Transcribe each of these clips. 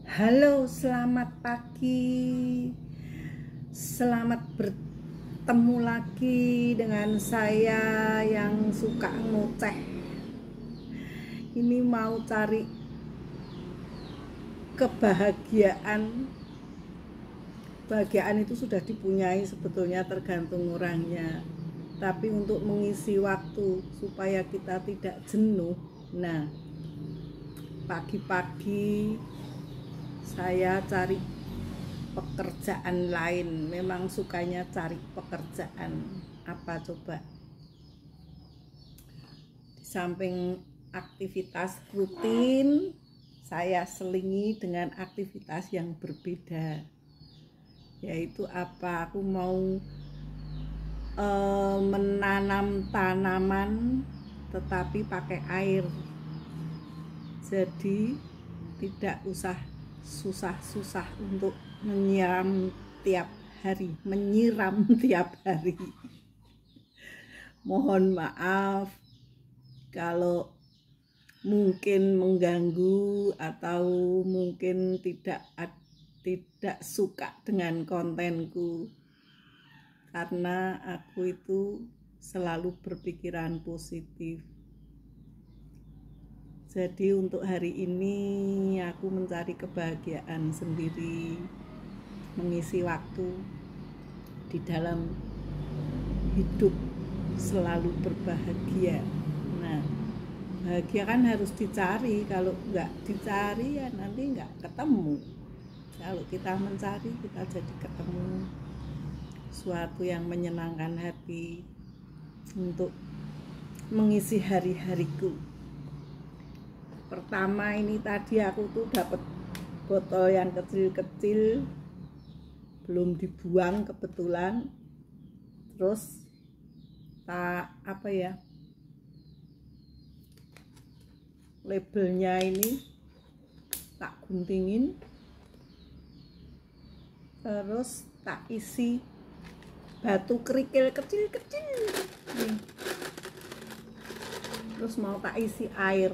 Halo, selamat pagi. Selamat bertemu lagi dengan saya yang suka ngoceh. Ini mau cari kebahagiaan. Kebahagiaan itu sudah dipunyai sebetulnya, tergantung orangnya. Tapi untuk mengisi waktu supaya kita tidak jenuh, nah, pagi-pagi saya cari pekerjaan lain. Memang sukanya cari pekerjaan. Apa coba? Di samping aktivitas rutin, saya selingi dengan aktivitas yang berbeda. Yaitu apa? Aku mau menanam tanaman tetapi pakai air. Jadi tidak usah susah-susah untuk menyiram tiap hari. Mohon maaf kalau mungkin mengganggu atau mungkin tidak suka dengan kontenku, karena aku itu selalu berpikiran positif. Jadi untuk hari ini aku mencari kebahagiaan sendiri, mengisi waktu di dalam hidup selalu berbahagia. Nah, bahagia kan harus dicari. Kalau nggak dicari ya nanti nggak ketemu. Kalau kita mencari, kita jadi ketemu suatu yang menyenangkan hati untuk mengisi hari-hariku. Pertama ini tadi aku tuh dapat botol yang kecil-kecil, belum dibuang kebetulan. Terus labelnya ini tak guntingin, terus tak isi batu kerikil kecil-kecil nih. Terus mau tak isi air,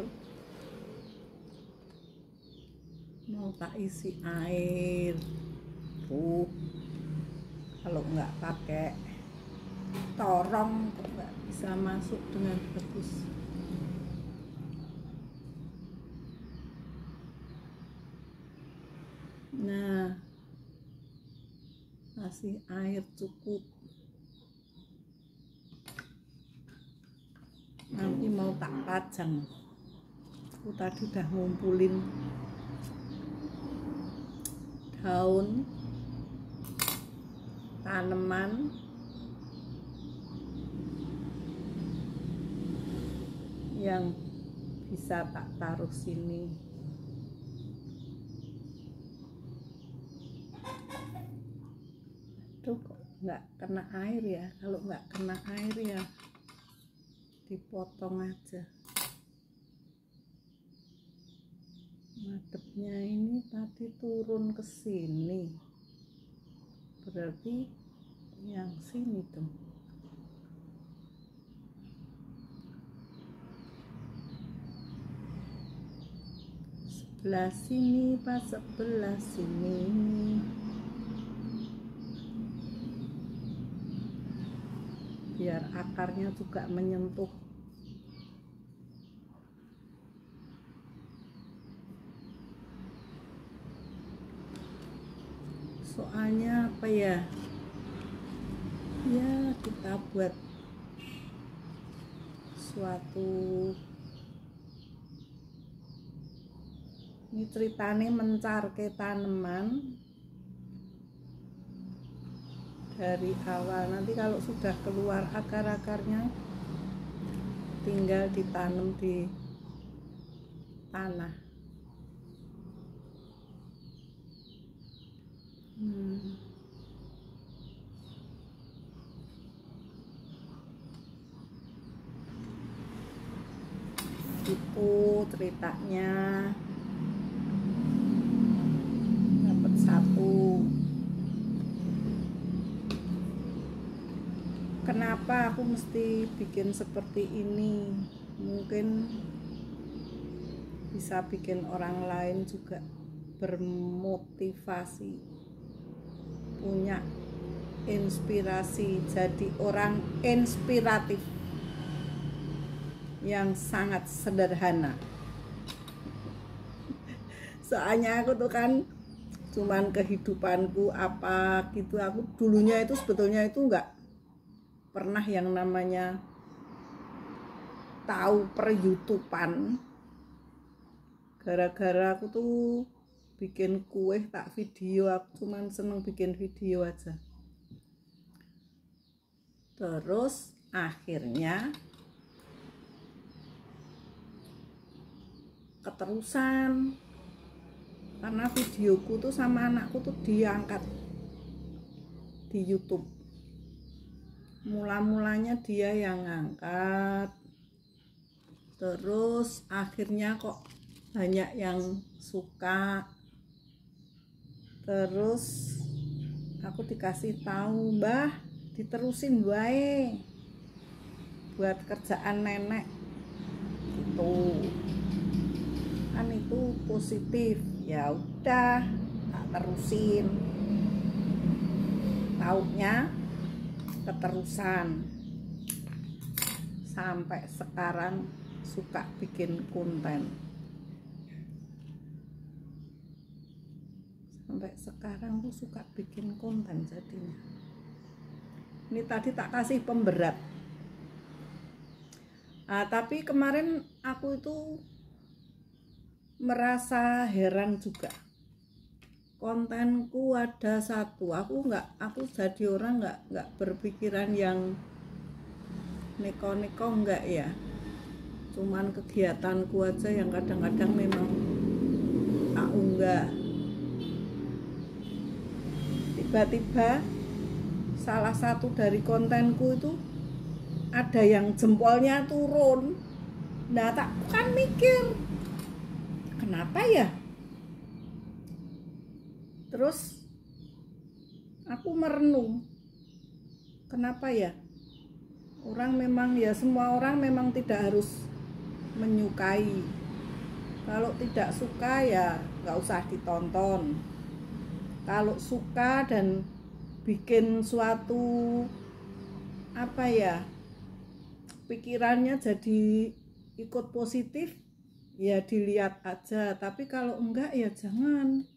kalau nggak pakai torong nggak bisa masuk dengan bagus. Nah, kasih air cukup. Nanti mau tak pajang. Aku tadi udah ngumpulin daun tanaman yang bisa tak taruh sini. Tuh kok nggak kena air ya? Kalau nggak kena air ya dipotong aja. Madepnya ini tadi turun ke sini, berarti yang sini tuh. Sebelah sini pas sebelah sini. Biar akarnya juga menyentuh. Soalnya apa ya? Ya kita buat suatu, ini ceritanya mencarke tanaman dari awal. Nanti kalau sudah keluar akar-akarnya tinggal ditanam di tanah. Itu ceritanya. Dapat satu. Kenapa aku mesti bikin seperti ini? Mungkin bisa bikin orang lain juga bermotivasi, punya inspirasi, jadi orang inspiratif yang sangat sederhana. Soalnya aku tuh kan cuman kehidupanku apa gitu, aku dulunya itu sebetulnya itu nggak pernah yang namanya tahu per YouTubean. Gara-gara aku tuh bikin kue tak video, aku cuman seneng bikin video aja. Terus akhirnya keterusan, karena videoku tuh sama anakku tuh diangkat di YouTube. Mula-mulanya dia yang ngangkat, terus akhirnya kok banyak yang suka. Terus aku dikasih tahu, Mbah, diterusin wae buat kerjaan nenek gitu kan, itu positif. Ya udah, tak terusin, taunya keterusan sampai sekarang suka bikin konten. Sampai sekarang tuh suka bikin konten jadinya. Ini tadi tak kasih pemberat. Tapi kemarin aku itu merasa heran juga. Kontenku ada satu, aku jadi orang nggak berpikiran yang neko-neko, enggak ya. Cuman kegiatanku aja yang kadang-kadang memang tak unggah. Tiba-tiba salah satu dari kontenku itu ada yang jempolnya turun. Nah, tak kan mikir, kenapa ya? Terus aku merenung, kenapa ya? Orang memang ya, semua orang memang tidak harus menyukai. Kalau tidak suka ya nggak usah ditonton. Kalau suka dan bikin suatu apa ya, pikirannya jadi ikut positif, ya dilihat aja. Tapi kalau enggak ya jangan.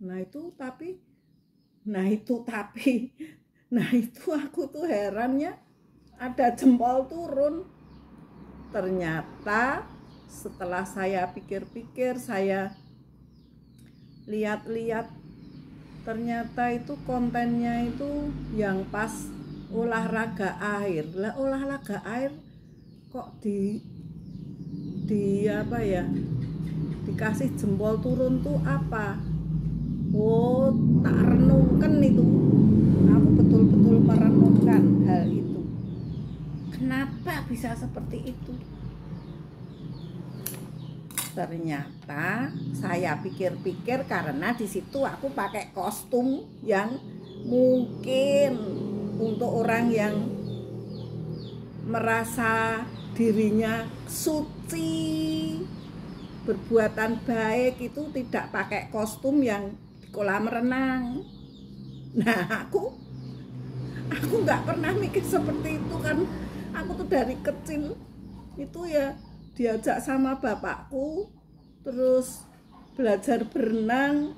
Nah itu aku tuh herannya, ada jempol turun. Ternyata setelah saya pikir-pikir, saya lihat-lihat, ternyata itu kontennya itu yang pas olahraga air. Lah olahraga air kok di apa ya, dikasih jempol turun tuh apa? Oh, tak renungkan itu. Aku betul-betul merenungkan hal itu. Kenapa bisa seperti itu? Ternyata saya pikir-pikir karena di situ aku pakai kostum yang mungkin untuk orang yang merasa dirinya suci, berbuatan baik itu tidak pakai kostum yang di kolam renang. Nah, aku nggak pernah mikir seperti itu kan. Aku tuh dari kecil itu ya diajak sama bapakku terus belajar berenang.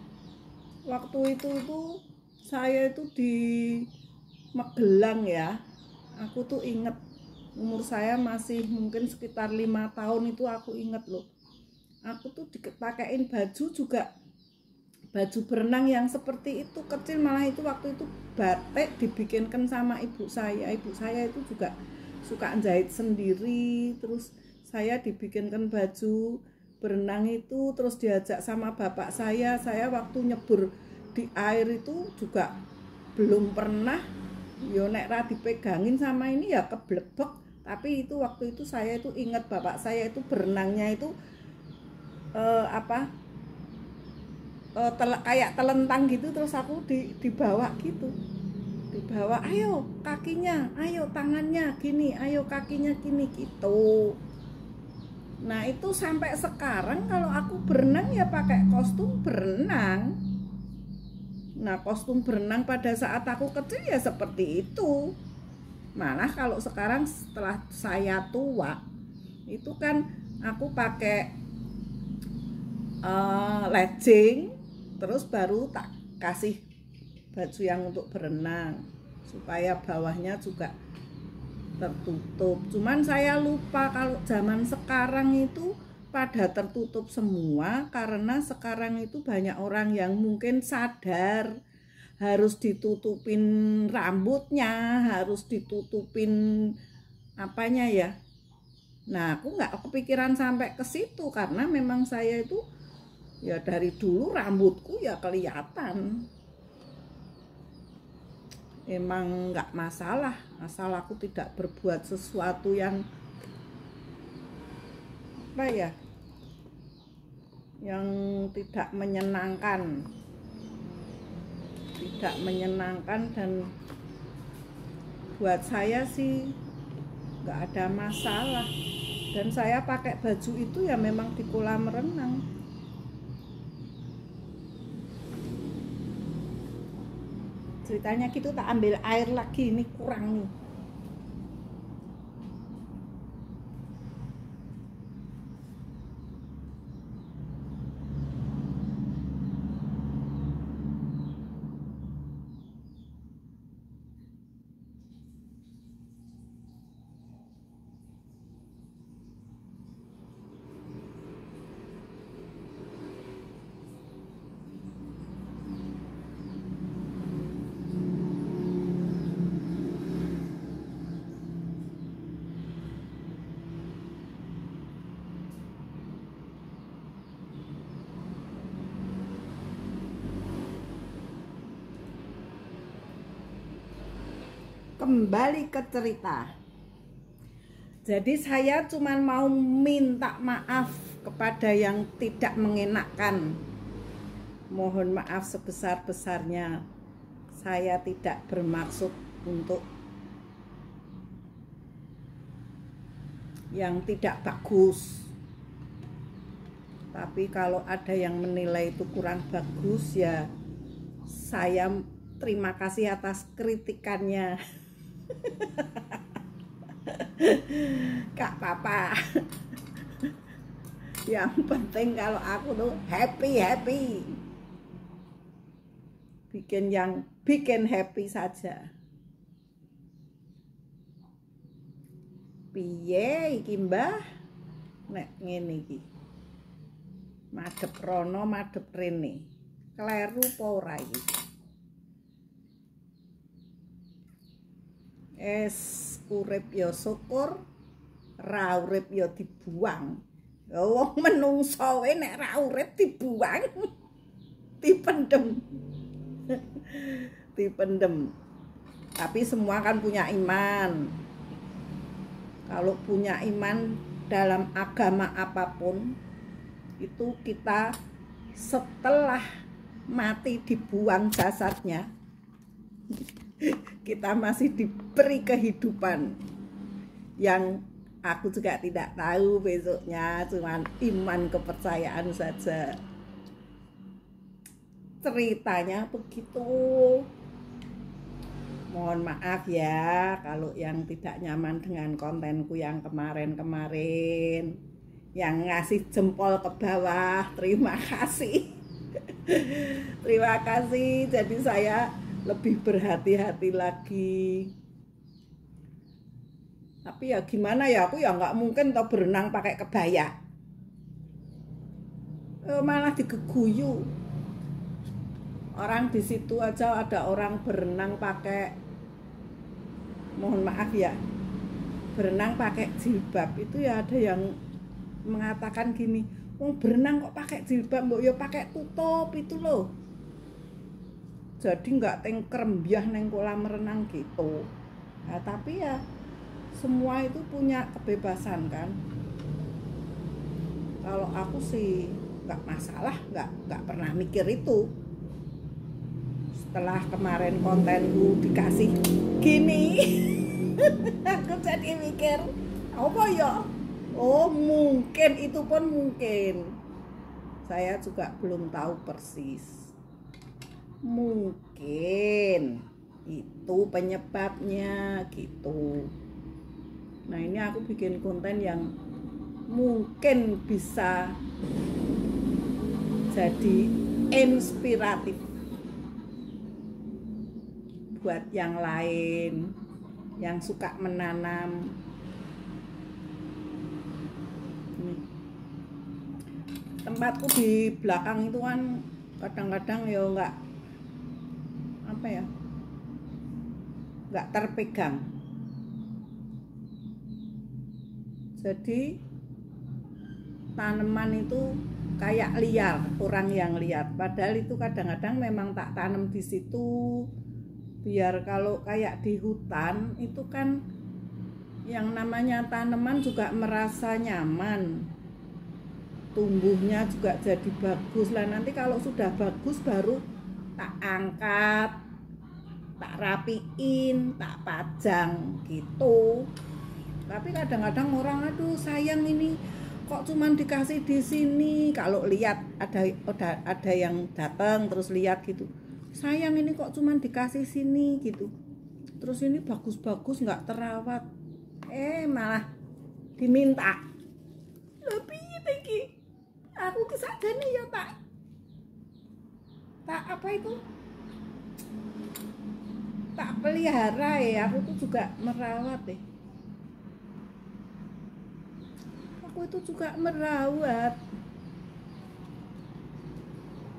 Waktu itu tuh saya itu di Magelang ya. Aku tuh inget, umur saya masih mungkin sekitar 5 tahun itu, aku inget loh. Aku tuh dipakein baju juga, baju berenang yang seperti itu, kecil malah. Itu waktu itu batik dibikinkan sama ibu saya. Ibu saya itu juga suka jahit sendiri. Terus saya dibikinkan baju berenang itu, terus diajak sama bapak saya. Saya waktu nyebur di air itu juga belum pernah, yo nek ra dipegangin sama ini ya keblebek. Tapi itu waktu itu saya itu ingat bapak saya itu berenangnya itu kayak telentang gitu. Terus aku dibawa gitu, dibawa, ayo kakinya, ayo tangannya gini, ayo kakinya gini gitu. Nah itu sampai sekarang kalau aku berenang ya pakai kostum berenang. Nah kostum berenang pada saat aku kecil ya seperti itu. Malah kalau sekarang setelah saya tua itu kan aku pakai legging, terus baru tak kasih baju yang untuk berenang supaya bawahnya juga tertutup. Cuman saya lupa kalau zaman sekarang itu pada tertutup semua, karena sekarang itu banyak orang yang mungkin sadar harus ditutupin rambutnya, harus ditutupin apanya ya. Nah aku nggak kepikiran sampai ke situ karena memang saya itu ya dari dulu rambutku ya kelihatan. Emang nggak masalah asal aku tidak berbuat sesuatu yang apa ya, yang tidak menyenangkan dan buat saya sih nggak ada masalah. Dan saya pakai baju itu ya memang di kolam renang. Ceritanya gitu, tak ambil air lagi, ini kurang nih. Kembali ke cerita. Jadi saya cuma mau minta maaf kepada yang tidak mengenakan. Mohon maaf sebesar-besarnya. Saya tidak bermaksud untuk yang tidak bagus. Tapi kalau ada yang menilai itu kurang bagus ya saya terima kasih atas kritikannya. Kak papa. Yang penting kalau aku tuh happy. Bikin happy saja. Piye iki Mbah? Nek ngene iki. Madhep rono, madhep rene. Kleru apa ora iki? Urip ya syukur, ra urip ya dibuang. Wong menungso wae nek ra urip dibuang. Dipendem. Tapi semua kan punya iman. Kalau punya iman dalam agama apapun, itu kita setelah mati dibuang jasadnya, kita masih diberi kehidupan yang aku juga tidak tahu besoknya, cuman iman kepercayaan saja. Ceritanya begitu. Mohon maaf ya kalau yang tidak nyaman dengan kontenku yang kemarin-kemarin, yang ngasih jempol ke bawah, terima kasih. Terima kasih. Jadi saya lebih berhati-hati lagi. Tapi ya gimana ya, aku ya nggak mungkin toh berenang pakai kebaya. Malah digeguyu. Orang di situ aja ada orang berenang pakai, mohon maaf ya, berenang pakai jilbab. Itu ya ada yang mengatakan gini, "Oh, berenang kok pakai jilbab, mbok ya pakai tutup itu loh." Jadi nggak tengkrembyah neng kolam renang gitu. Nah, tapi ya semua itu punya kebebasan kan. Kalau aku sih nggak masalah, nggak pernah mikir itu. Setelah kemarin kontenku dikasih gini, aku jadi mikir, apa ya? Oh, mungkin itu pun mungkin. Saya juga belum tahu persis. Mungkin itu penyebabnya gitu. Nah, ini aku bikin konten yang mungkin bisa jadi inspiratif buat yang lain yang suka menanam. Nih. Tempatku di belakang itu kan kadang-kadang ya nggak apa ya, nggak terpegang. Jadi tanaman itu kayak liar, orang yang lihat. Padahal itu kadang-kadang memang tak tanam di situ biar kalau kayak di hutan itu kan yang namanya tanaman juga merasa nyaman, tumbuhnya juga jadi bagus lah. Nanti kalau sudah bagus baru tak angkat, tak rapiin, tak pajang gitu. Tapi kadang-kadang orang, aduh sayang ini kok cuman dikasih di sini. Kalau lihat ada yang datang terus lihat gitu, sayang ini kok cuman dikasih sini gitu. Terus ini bagus-bagus nggak terawat, malah diminta. Lebih tinggi. Aku kesajane ya tak apa itu, tak pelihara ya. Aku tuh juga merawat deh. Aku itu juga merawat,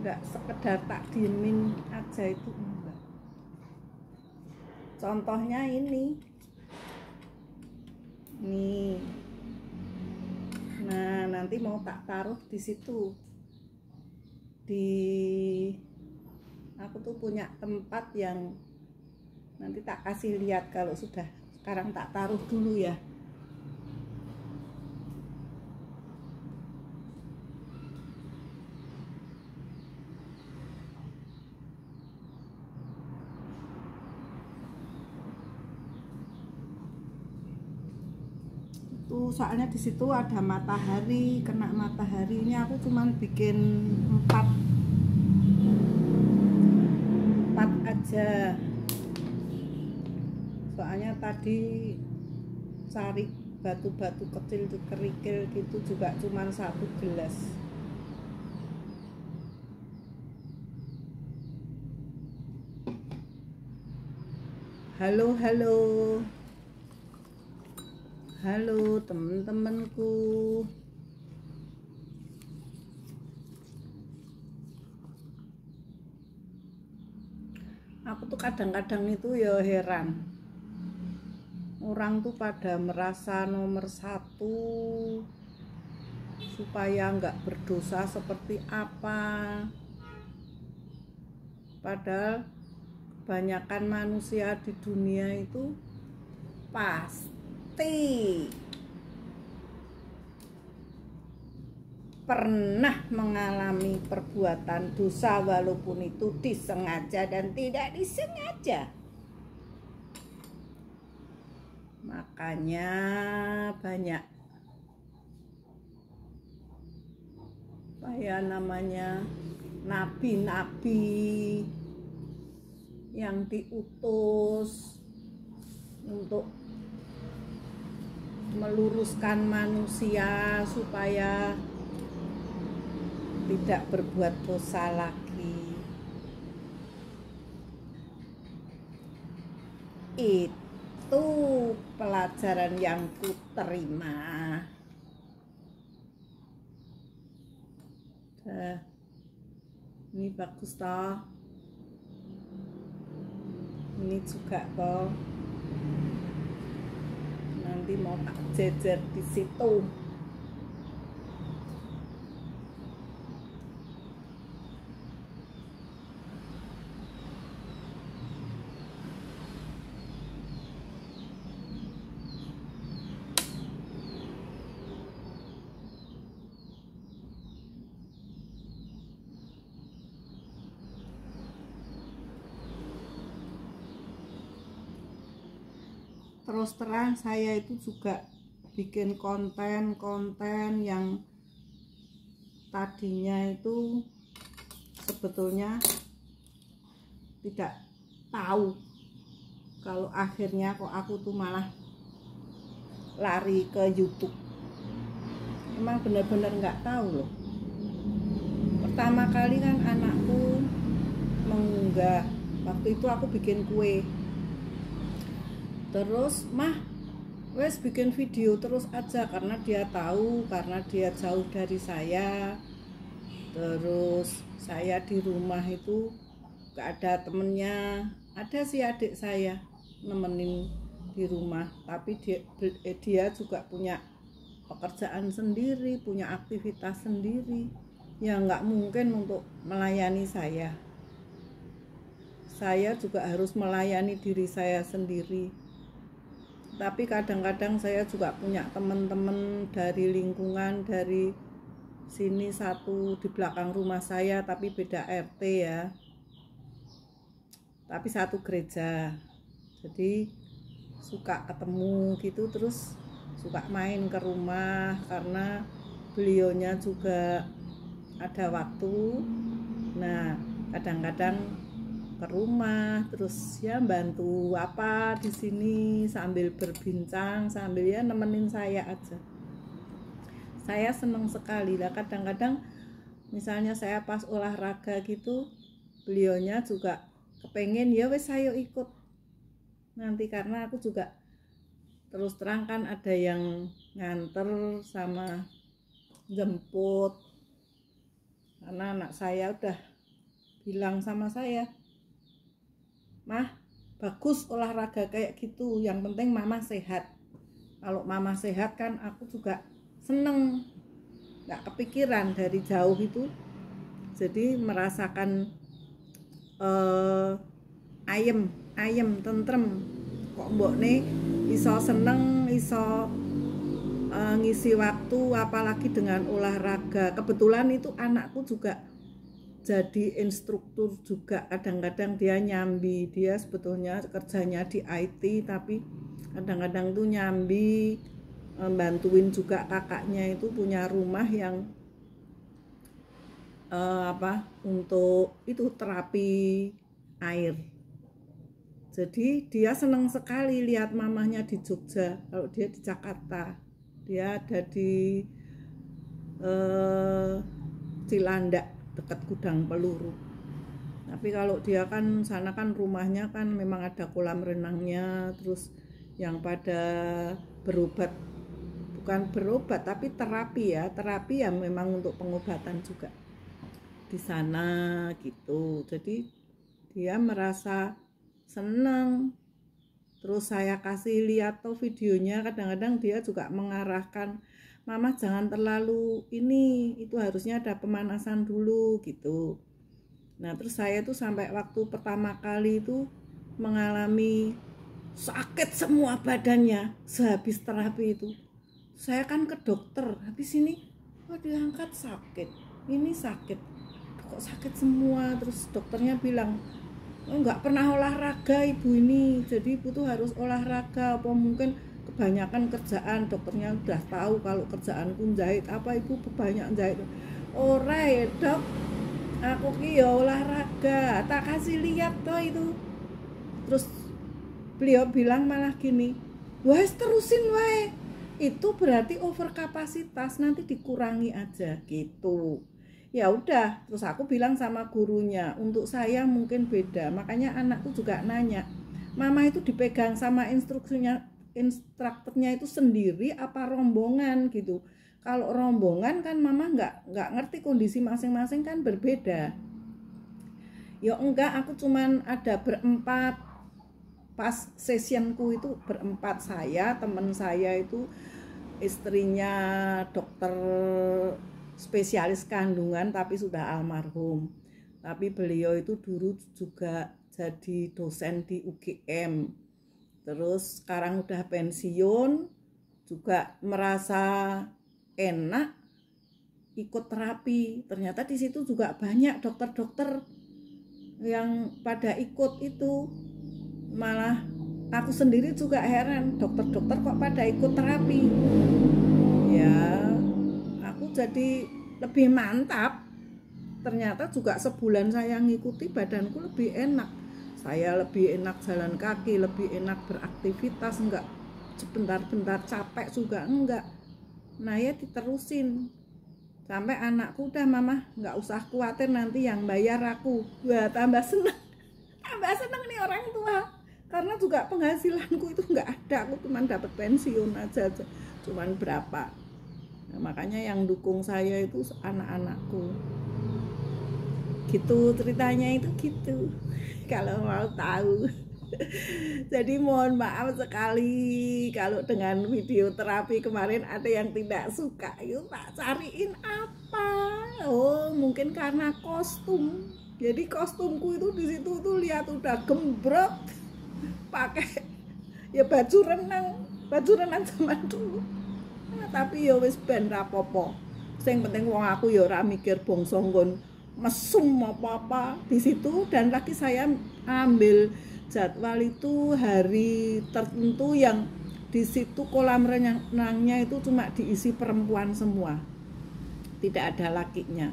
nggak sekedar tak diemin aja itu enggak. Contohnya ini nih. Nah, nanti mau tak taruh di situ. Aku tuh punya tempat yang nanti tak kasih lihat kalau sudah. Sekarang tak taruh dulu ya. Soalnya di situ ada matahari, kena mataharinya. Aku cuman bikin 4 aja. Soalnya tadi cari batu-batu kecil tuh kerikil gitu juga cuman 1 gelas. Halo temen-temenku. Aku tuh kadang-kadang itu ya heran, orang tuh pada merasa nomor 1 supaya nggak berdosa seperti apa. Padahal kebanyakan manusia di dunia itu pasti pernah mengalami perbuatan dosa, walaupun itu disengaja dan tidak disengaja. Makanya banyak kayak namanya nabi-nabi yang diutus untuk meluruskan manusia supaya tidak berbuat dosa lagi. Itu pelajaran yang kuterima. Ini bagus toh, ini juga toh. Nanti mau tak jejer di situ. Terus terang saya itu juga bikin konten-konten yang tadinya itu sebetulnya tidak tahu kalau akhirnya kok aku tuh malah lari ke YouTube. Emang bener-bener nggak tahu loh. Pertama kali kan anakku mengunggah, waktu itu aku bikin kue, terus mah wes bikin video terus aja, karena dia tahu, karena dia jauh dari saya. Terus saya di rumah itu gak ada temennya, ada sih adik saya nemenin di rumah, tapi dia juga punya pekerjaan sendiri, punya aktivitas sendiri, ya nggak mungkin untuk melayani saya. Saya juga harus melayani diri saya sendiri. Tapi kadang-kadang saya juga punya teman-teman dari lingkungan, dari sini satu di belakang rumah saya, tapi beda RT ya, tapi satu gereja. Jadi suka ketemu gitu, terus suka main ke rumah karena beliaunya juga ada waktu. Nah, kadang-kadang ke rumah, terus ya bantu apa di sini sambil berbincang, sambil ya nemenin saya aja. Saya senang sekali lah. Kadang-kadang misalnya saya pas olahraga gitu, beliaunya juga kepengen, ya wes ayo ikut nanti, karena aku juga terus terang kan ada yang nganter sama jemput, karena anak saya udah bilang sama saya, mah bagus olahraga kayak gitu, yang penting mama sehat. Kalau mama sehat kan aku juga seneng, nggak kepikiran dari jauh itu, jadi merasakan ayem tentrem. Kok mbok nih iso seneng, iso ngisi waktu apalagi dengan olahraga. Kebetulan itu anakku juga jadi instruktur juga, kadang-kadang dia nyambi, dia sebetulnya kerjanya di IT, tapi kadang-kadang tuh nyambi, bantuin juga kakaknya itu punya rumah yang untuk itu terapi air. Jadi dia senang sekali lihat mamanya di Jogja. Kalau dia di Jakarta, dia ada di Cilandak dekat Gudang Peluru. Tapi kalau dia kan sana kan rumahnya kan memang ada kolam renangnya, terus yang pada berobat, bukan berobat tapi terapi ya memang untuk pengobatan juga di sana gitu. Jadi dia merasa senang. Terus saya kasih lihat tuh videonya, kadang-kadang dia juga mengarahkan, mama jangan terlalu ini, itu harusnya ada pemanasan dulu gitu. Nah terus saya tuh sampai waktu pertama kali itu mengalami sakit semua badannya sehabis terapi itu. Saya kan ke dokter, habis ini diangkat sakit, ini sakit, kok sakit semua. Terus dokternya bilang, nggak pernah olahraga ibu ini, jadi ibu tuh harus olahraga. Apa mungkin kebanyakan kerjaan, dokternya udah tahu kalau kerjaanku jahit, apa ibu banyak jahit. Ora ya dok, aku ki ya olahraga, tak kasih lihat toh itu. Terus beliau bilang malah gini, wes terusin wae, itu berarti over kapasitas, nanti dikurangi aja gitu. Ya udah, terus aku bilang sama gurunya, untuk saya mungkin beda. Makanya anakku juga nanya, mama itu dipegang sama instrukturnya itu sendiri apa rombongan gitu. Kalau rombongan kan mama nggak ngerti kondisi masing-masing, kan berbeda. Ya enggak, aku cuman ada berempat pas sessionku itu, berempat, saya, teman saya itu istrinya dokter spesialis kandungan tapi sudah almarhum. Tapi beliau itu dulu juga jadi dosen di UGM. Terus sekarang udah pensiun, juga merasa enak ikut terapi. Ternyata di situ juga banyak dokter-dokter yang pada ikut itu, malah aku sendiri juga heran, dokter-dokter kok pada ikut terapi. Ya, aku jadi lebih mantap. Ternyata juga sebulan saya ngikuti, badanku lebih enak. Saya lebih enak jalan kaki, lebih enak beraktivitas, enggak sebentar-bentar capek juga enggak. Nah ya diterusin. Sampai anakku udah, mama nggak usah khawatir nanti yang bayar aku. Wah, tambah seneng. Tambah seneng nih orang tua. Karena juga penghasilanku itu nggak ada, aku cuma dapat pensiun aja. Cuman berapa. Nah, makanya yang dukung saya itu anak-anakku. Gitu ceritanya itu gitu. Kalau mau tahu. Jadi mohon maaf sekali kalau dengan video terapi kemarin ada yang tidak suka. Yuk tak cariin apa? Oh, mungkin karena kostum. Jadi kostumku itu di situ tuh lihat udah gembrot, pakai ya baju renang zaman dulu. Nah, tapi ya wis ben rapopo. Sing penting wong aku ya ora mikir bangsa nggon mesum apa-apa di situ. Dan lagi saya ambil jadwal itu hari tertentu yang di situ kolam renangnya itu cuma diisi perempuan semua, tidak ada lakinya.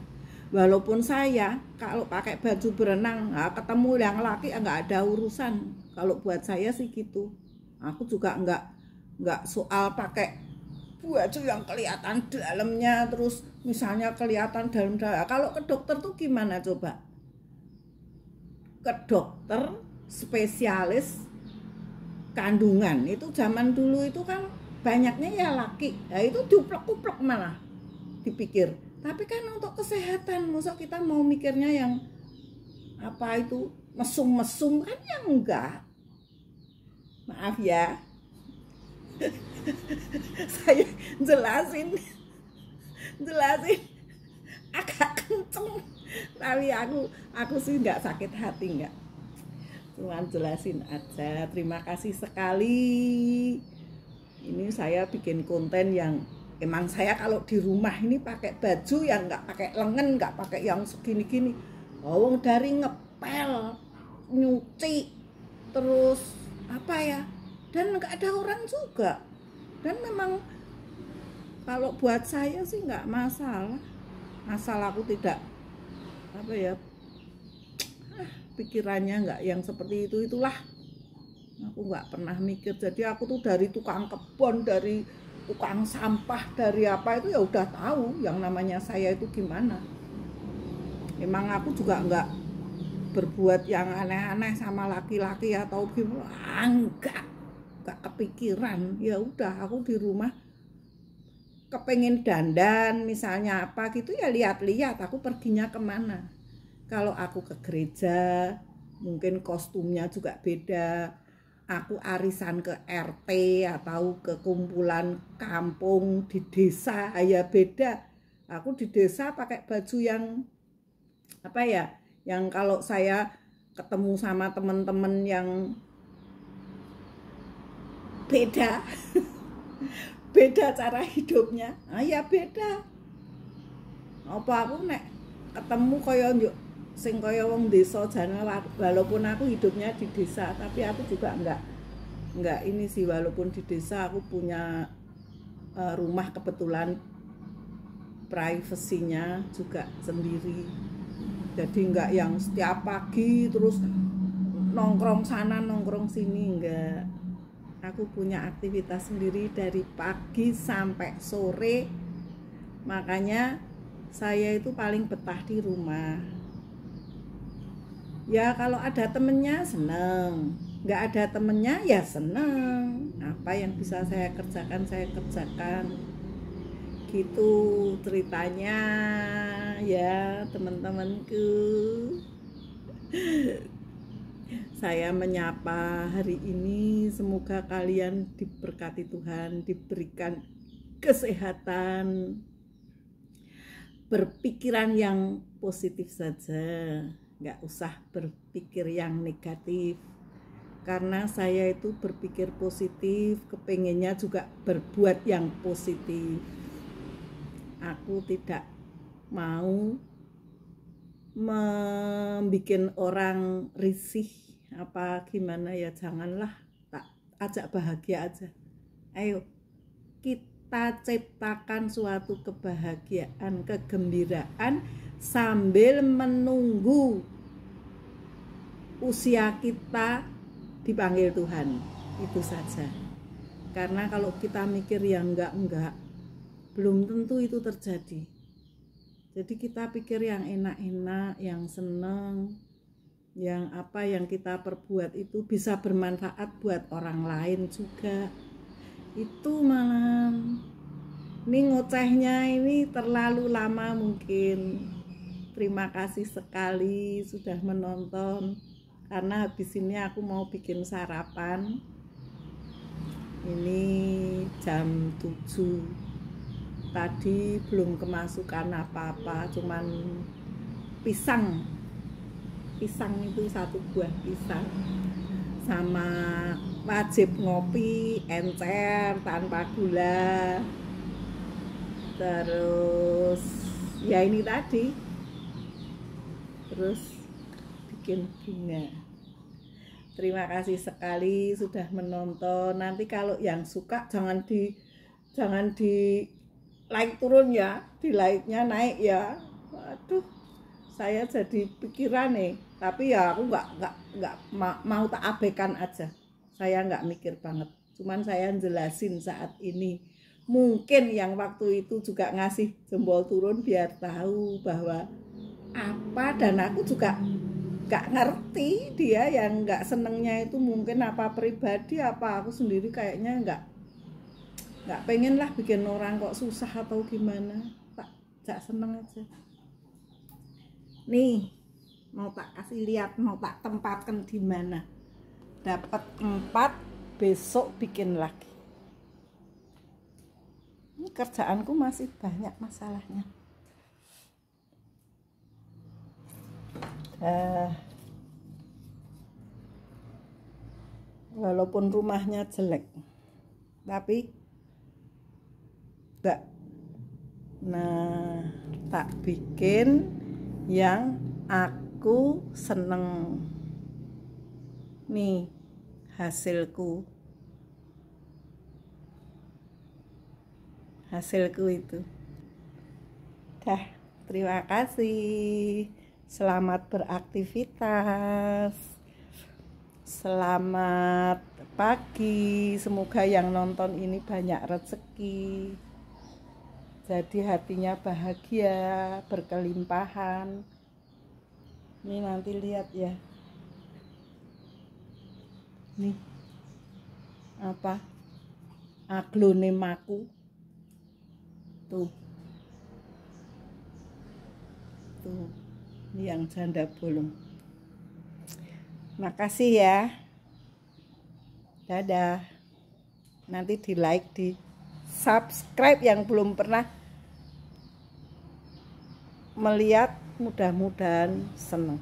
Walaupun saya kalau pakai baju berenang ketemu yang laki nggak ada urusan. Kalau buat saya sih gitu. Aku juga nggak soal pakai baju yang kelihatan dalamnya, terus misalnya kelihatan dalam. Kalau ke dokter tuh gimana coba? Ke dokter spesialis kandungan itu zaman dulu itu kan banyaknya ya laki, nah itu diuplek-uplek malah dipikir. Tapi kan untuk kesehatan, masa kita mau mikirnya yang apa itu mesum-mesum kan ya enggak. Maaf ya, saya jelasin agak kenceng, tapi aku sih nggak sakit hati, nggak. Cuman jelasin aja. Terima kasih sekali. Ini saya bikin konten yang emang saya kalau di rumah ini pakai baju yang nggak pakai lengan, nggak pakai yang segini-gini. Oh, dari ngepel, nyuci, terus apa ya? Dan nggak ada orang juga. Dan memang kalau buat saya sih nggak masalah. Asal aku tidak apa ya, pikirannya nggak yang seperti itulah. Aku nggak pernah mikir. Jadi aku tuh dari tukang kebun, dari tukang sampah, dari apa itu ya udah tahu yang namanya saya itu gimana. Emang aku juga nggak berbuat yang aneh-aneh sama laki-laki atau gimana, nggak kepikiran. Ya udah, aku di rumah kepengen dandan misalnya apa gitu ya lihat-lihat aku perginya kemana. Kalau aku ke gereja mungkin kostumnya juga beda. Aku arisan ke RT atau ke kumpulan kampung di desa ya beda. Aku di desa pakai baju yang apa ya, yang kalau saya ketemu sama teman-teman yang beda beda cara hidupnya, ya beda. Apa aku nek ketemu kaya sing kaya wong desa jane, walaupun aku hidupnya di desa, tapi aku juga enggak ini sih, walaupun di desa aku punya rumah kebetulan privasinya juga sendiri. Jadi enggak yang setiap pagi terus nongkrong sana nongkrong sini, enggak. Aku punya aktivitas sendiri dari pagi sampai sore. Makanya saya itu paling betah di rumah. Ya kalau ada temennya seneng, nggak ada temennya ya seneng. Apa yang bisa saya kerjakan, saya kerjakan. Gitu ceritanya ya teman-temanku. Saya menyapa hari ini, semoga kalian diberkati Tuhan, diberikan kesehatan, berpikiran yang positif saja, nggak usah berpikir yang negatif. Karena saya itu berpikir positif, kepengennya juga berbuat yang positif. Aku tidak mau membuat orang risih apa gimana ya, janganlah. Tak ajak bahagia aja. Ayo kita ciptakan suatu kebahagiaan, kegembiraan sambil menunggu usia kita dipanggil Tuhan. Itu saja. Karena kalau kita mikir yang enggak, belum tentu itu terjadi. Jadi kita pikir yang enak-enak, yang seneng, yang apa yang kita perbuat itu bisa bermanfaat buat orang lain juga. Itu malah ini ngocehnya ini terlalu lama mungkin. Terima kasih sekali sudah menonton, karena habis ini aku mau bikin sarapan. Ini jam 7. Tadi belum kemasukan apa-apa, cuman pisang itu 1 buah pisang, sama wajib ngopi encer tanpa gula. Terus ya ini tadi, terus bikin bunga. Terima kasih sekali sudah menonton. Nanti kalau yang suka jangan di like turun ya, di like-nya naik ya. Waduh, saya jadi pikiran nih. Tapi ya aku nggak mau tak abaikan aja. Saya nggak mikir banget. Cuman saya jelasin saat ini. Mungkin yang waktu itu juga ngasih jempol turun biar tahu bahwa apa, dan aku juga nggak ngerti dia yang nggak senengnya itu mungkin apa pribadi, apa aku sendiri kayaknya nggak pengen lah bikin orang kok susah atau gimana. Tak seneng aja. Nih mau tak kasih lihat, mau tak tempatkan di mana. Dapat 4, besok bikin lagi. Ini kerjaanku masih banyak masalahnya. Walaupun rumahnya jelek, tapi enggak. Nah, tak bikin yang aku seneng. Nih hasilku itu. Dah, terima kasih. Selamat beraktivitas. Selamat pagi. Semoga yang nonton ini banyak rezeki. Jadi hatinya bahagia, berkelimpahan. Ini nanti lihat ya. Nih. Apa? Aglonemaku. Tuh. Ini yang janda bolong. Makasih ya. Dadah. Nanti di like, di subscribe yang belum pernah melihat, mudah-mudahan senang.